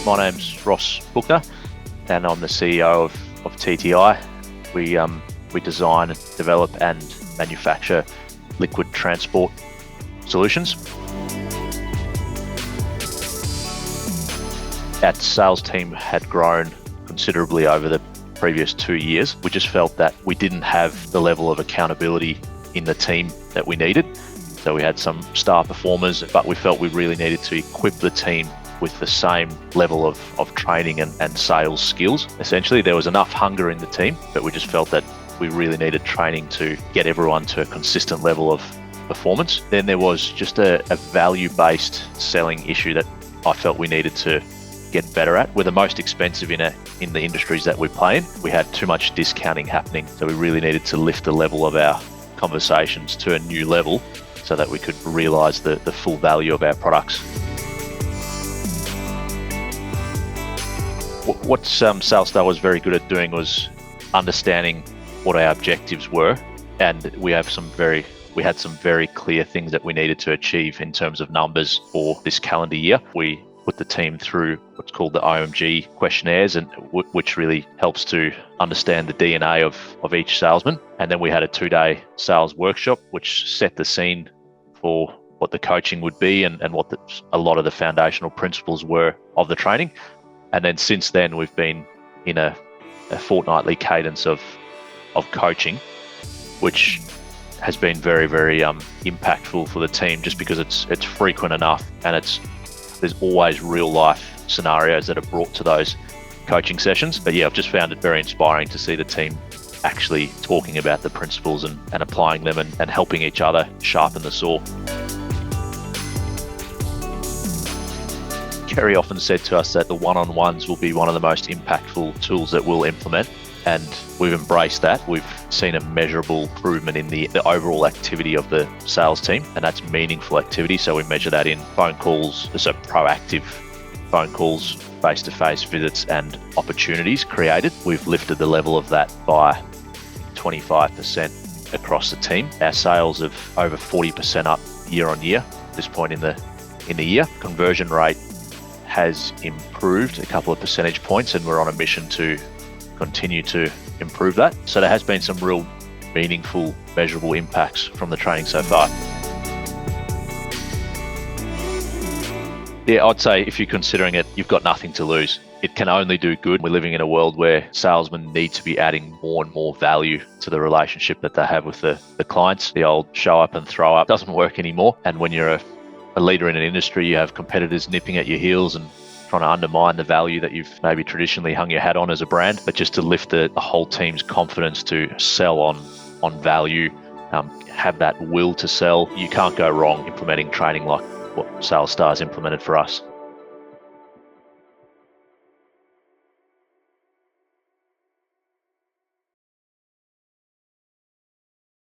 My name's Ross Booker, and I'm the CEO of TTI. We design, develop and manufacture liquid transport solutions. Our sales team had grown considerably over the previous 2 years. We just felt that we didn't have the level of accountability in the team that we needed. So we had some star performers, but we felt we really needed to equip the team with the same level of training and sales skills. Essentially, there was enough hunger in the team, but we just felt that we really needed training to get everyone to a consistent level of performance. Then there was just a value-based selling issue that I felt we needed to get better at. We're the most expensive in the industries that we play in. We had too much discounting happening, so we really needed to lift the level of our conversations to a new level so that we could realize the full value of our products. What SalesStar was very good at doing was understanding what our objectives were, and we had some very clear things that we needed to achieve in terms of numbers for this calendar year. We put the team through what's called the OMG questionnaires, and which really helps to understand the DNA of each salesman. And then we had a 2-day sales workshop, which set the scene for what the coaching would be and what a lot of the foundational principles were of the training. And then since then, we've been in a fortnightly cadence of coaching, which has been very, very impactful for the team, just because it's frequent enough, and there's always real life scenarios that are brought to those coaching sessions. But yeah, I've just found it very inspiring to see the team actually talking about the principles and applying them and helping each other sharpen the saw. Kerry often said to us that the one-on-ones will be one of the most impactful tools that we'll implement, and we've embraced that. We've seen a measurable improvement in the overall activity of the sales team, and that's meaningful activity. So we measure that in phone calls, so proactive phone calls, face-to-face visits and opportunities created. We've lifted the level of that by 25% across the team. Our sales have over 40% up year on year at this point in the year. Conversion rate has improved a couple of percentage points, and we're on a mission to continue to improve that. So there has been some real meaningful, measurable impacts from the training so far. Yeah, I'd say if you're considering it, you've got nothing to lose. It can only do good. We're living in a world where salesmen need to be adding more and more value to the relationship that they have with the clients. The old show up and throw up doesn't work anymore. And when you're a leader in an industry, you have competitors nipping at your heels and trying to undermine the value that you've maybe traditionally hung your hat on as a brand. But just to lift the whole team's confidence to sell on value, have that will to sell, you can't go wrong implementing training like what SalesStar's implemented for us.